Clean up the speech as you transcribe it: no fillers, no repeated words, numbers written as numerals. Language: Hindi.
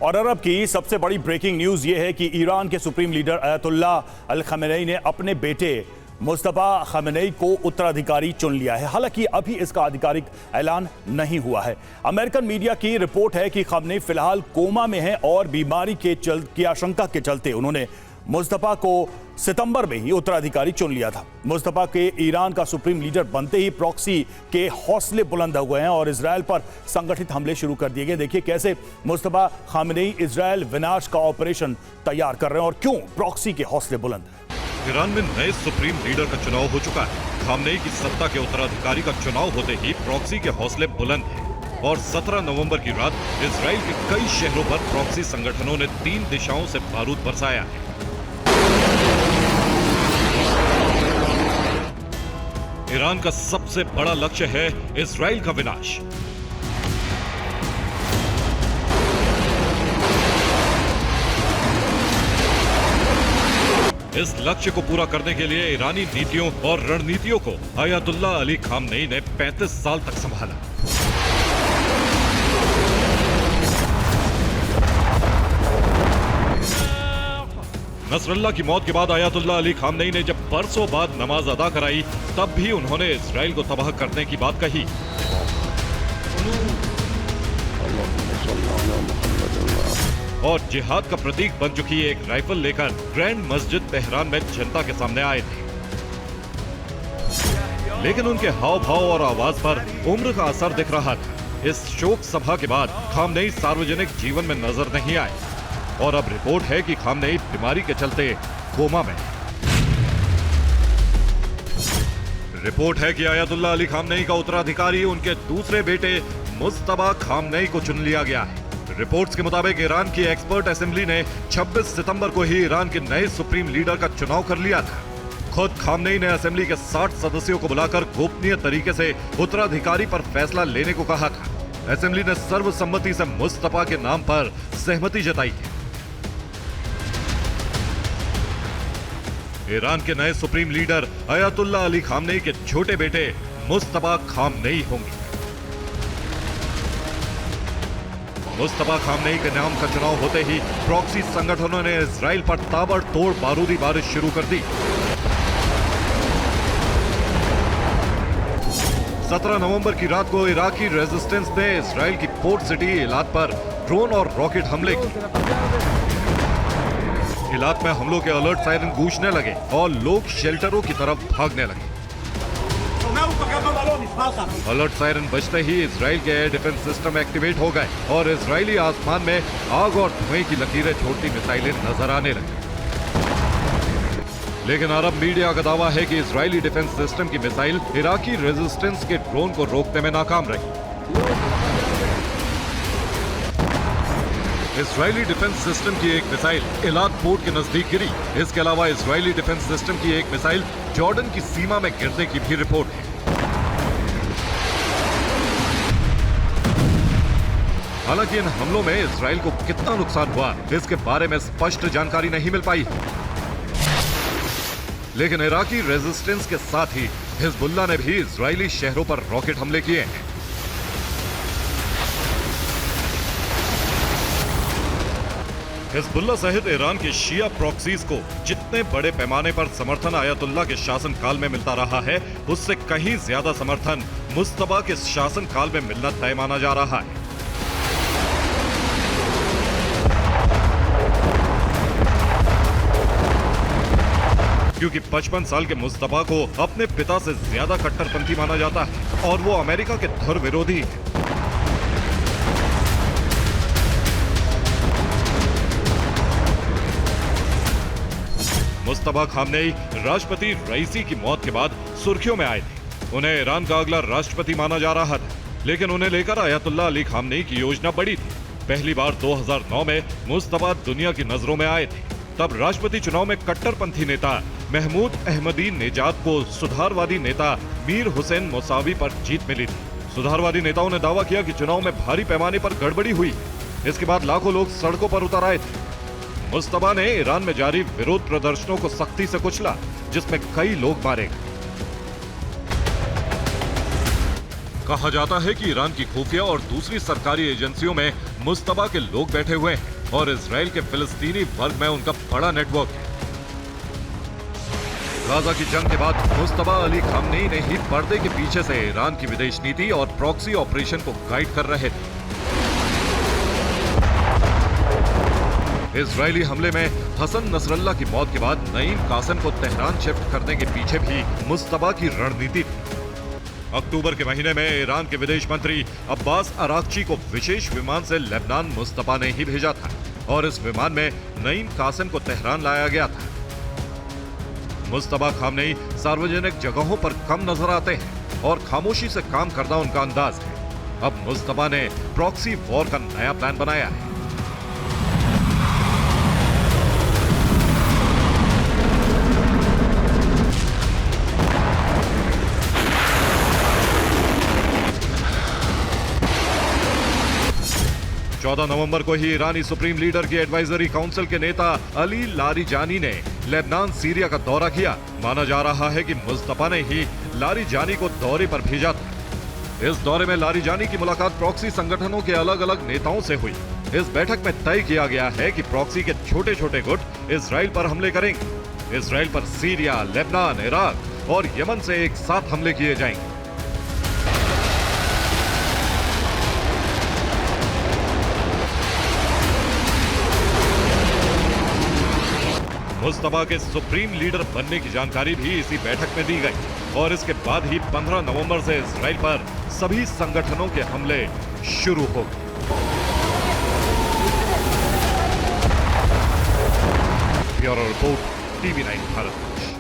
और अरब की सबसे बड़ी ब्रेकिंग न्यूज ये है कि ईरान के सुप्रीम लीडर अयतुल्ला अल खमेनी ने अपने बेटे मुस्तफा खमेनी को उत्तराधिकारी चुन लिया है। हालांकि अभी इसका आधिकारिक ऐलान नहीं हुआ है। अमेरिकन मीडिया की रिपोर्ट है कि खमेनी फिलहाल कोमा में है और बीमारी की आशंका के चलते उन्होंने मुस्तफा को सितंबर में ही उत्तराधिकारी चुन लिया था। मुस्तफा के ईरान का सुप्रीम लीडर बनते ही प्रॉक्सी के हौसले बुलंद हो गए हैं और इजरायल पर संगठित हमले शुरू कर दिए गए। देखिए कैसे मुस्तफा खामेनी इजरायल विनाश का ऑपरेशन तैयार कर रहे हैं और क्यों प्रॉक्सी के हौसले बुलंद हैं। ईरान में नए सुप्रीम लीडर का चुनाव हो चुका है। खामेनी की सत्ता के उत्तराधिकारी का चुनाव होते ही प्रॉक्सी के हौसले बुलंद हैं और 17 नवंबर की रात इजरायल के कई शहरों पर प्रॉक्सी संगठनों ने 3 दिशाओं से बारूद बरसाया है। ईरान का सबसे बड़ा लक्ष्य है इजराइल का विनाश। इस लक्ष्य को पूरा करने के लिए ईरानी नीतियों और रणनीतियों को अयतुल्ला अली खामनेई ने 35 साल तक संभाला। नसरल्ला की मौत के बाद अयतुल्ला अली खामनेई ने जब बरसों बाद नमाज अदा कराई, तब भी उन्होंने इजराइल को तबाह करने की बात कही। और जिहाद का प्रतीक बन चुकी एक राइफल लेकर ग्रैंड मस्जिद तेहरान में जनता के सामने आए थे। लेकिन उनके हाव भाव और आवाज पर उम्र का असर दिख रहा था। इस शोक सभा के बाद खामनेई सार्वजनिक जीवन में नजर नहीं आए और अब रिपोर्ट है कि खामनेई बीमारी के चलते कोमा में। रिपोर्ट है कि अयतुल्ला अली खामनेई का उत्तराधिकारी उनके दूसरे बेटे मुस्तफा खामनेई को चुन लिया गया है। रिपोर्ट्स के मुताबिक ईरान की एक्सपर्ट असेंबली ने 26 सितंबर को ही ईरान के नए सुप्रीम लीडर का चुनाव कर लिया था। खुद खामनेई ने असेंबली के 60 सदस्यों को बुलाकर गोपनीय तरीके से उत्तराधिकारी पर फैसला लेने को कहा था। असेंबली ने सर्वसम्मति से मुस्तफा के नाम पर सहमति जताई है। ईरान के नए सुप्रीम लीडर अयतुल्ला अली खामनेई के छोटे बेटे मुस्तफा खामनेई होंगे। मुस्तफा खामनेई के नाम का चुनाव होते ही प्रॉक्सी संगठनों ने इजराइल पर ताबड़तोड़ बारूदी बारिश शुरू कर दी। 17 नवंबर की रात को इराकी रेजिस्टेंस ने इजराइल की पोर्ट सिटी इलात पर ड्रोन और रॉकेट हमले किए। इलाक में हमलों के अलर्ट सायरन गूंजने लगे और लोग शेल्टरों की तरफ भागने लगे। अलर्ट सायरन बजते ही इजराइल के एयर डिफेंस सिस्टम एक्टिवेट हो गए और इजरायली आसमान में आग और धुएं की लकीरें छोड़ती मिसाइलें नजर आने लगी। लेकिन अरब मीडिया का दावा है कि इजरायली डिफेंस सिस्टम की मिसाइल इराकी रेजिस्टेंस के ड्रोन को रोकने में नाकाम रही। इजरायली डिफेंस सिस्टम की एक मिसाइल इलाक पोर्ट के नजदीक गिरी। इसके अलावा इजरायली डिफेंस सिस्टम की एक मिसाइल जॉर्डन की सीमा में गिरने की भी रिपोर्ट है। हालांकि इन हमलों में इजराइल को कितना नुकसान हुआ, इसके बारे में स्पष्ट जानकारी नहीं मिल पाई। लेकिन इराकी रेजिस्टेंस के साथ ही हिजबुल्लाह ने भी इजरायली शहरों पर रॉकेट हमले किए हैं। हिजबुल्लाह सहित ईरान के शिया प्रॉक्सीज को जितने बड़े पैमाने पर समर्थन अयतुल्ला के शासनकाल में मिलता रहा है, उससे कहीं ज्यादा समर्थन मुस्तफा के शासनकाल में मिलना तय माना जा रहा है। क्योंकि 55 साल के मुस्तफा को अपने पिता से ज्यादा कट्टरपंथी माना जाता है और वो अमेरिका के धर्म विरोधी है। मुस्तफा खामनेई राष्ट्रपति रईसी की मौत के बाद सुर्खियों में आए थे। उन्हें ईरान का अगला राष्ट्रपति माना जा रहा था, लेकिन उन्हें लेकर अयतुल्ला अली खामनेई की योजना बड़ी थी। पहली बार 2009 में मुस्तफा दुनिया की नजरों में आए थे। तब राष्ट्रपति चुनाव में कट्टरपंथी नेता महमूद अहमदी नेजाद को सुधारवादी नेता मीर हुसैन मौसावी पर जीत मिली थी। सुधारवादी नेताओं ने दावा किया कि चुनाव में भारी पैमाने पर गड़बड़ी हुई। इसके बाद लाखों लोग सड़कों पर उतर आए थे। मुस्तफा ने ईरान में जारी विरोध प्रदर्शनों को सख्ती से कुचला, जिसमें कई लोग मारे गए। कहा जाता है कि ईरान की खुफिया और दूसरी सरकारी एजेंसियों में मुस्तबा के लोग बैठे हुए हैं और इजराइल के फिलिस्तीनी वर्ग में उनका बड़ा नेटवर्क है। गाजा की जंग के बाद मुस्तबा अली खामनेई ने ही पर्दे के पीछे से ईरान की विदेश नीति और प्रॉक्सी ऑपरेशन को गाइड कर रहे थे। इजरायली हमले में हसन नसरल्ला की मौत के बाद नईम कासिम को तेहरान शिफ्ट करने के पीछे भी मुस्तबा की रणनीति थी। अक्टूबर के महीने में ईरान के विदेश मंत्री अब्बास अराक्ची को विशेष विमान से लेबनान मुस्तबा ने ही भेजा था और इस विमान में नईम कासिम को तेहरान लाया गया था। मुस्तबा खामनेई सार्वजनिक जगहों पर कम नजर आते हैं और खामोशी से काम करना उनका अंदाज है। अब मुस्तबा ने प्रॉक्सी वॉर का नया प्लान बनाया है। चौदह नवंबर को ही ईरानी सुप्रीम लीडर की एडवाइजरी काउंसिल के नेता अली लारिजानी ने लेबनान सीरिया का दौरा किया। माना जा रहा है कि मुस्तफा ने ही लारिजानी को दौरे पर भेजा था। इस दौरे में लारिजानी की मुलाकात प्रॉक्सी संगठनों के अलग अलग नेताओं से हुई। इस बैठक में तय किया गया है कि प्रॉक्सी के छोटे छोटे गुट इजराइल पर हमले करेंगे। इजराइल पर सीरिया, लेबनान, इराक और यमन से एक साथ हमले किए जाएंगे। मुस्तफा के सुप्रीम लीडर बनने की जानकारी भी इसी बैठक में दी गई और इसके बाद ही 15 नवंबर से इजराइल पर सभी संगठनों के हमले शुरू हो गए। Bureau report, TV9 Bharat.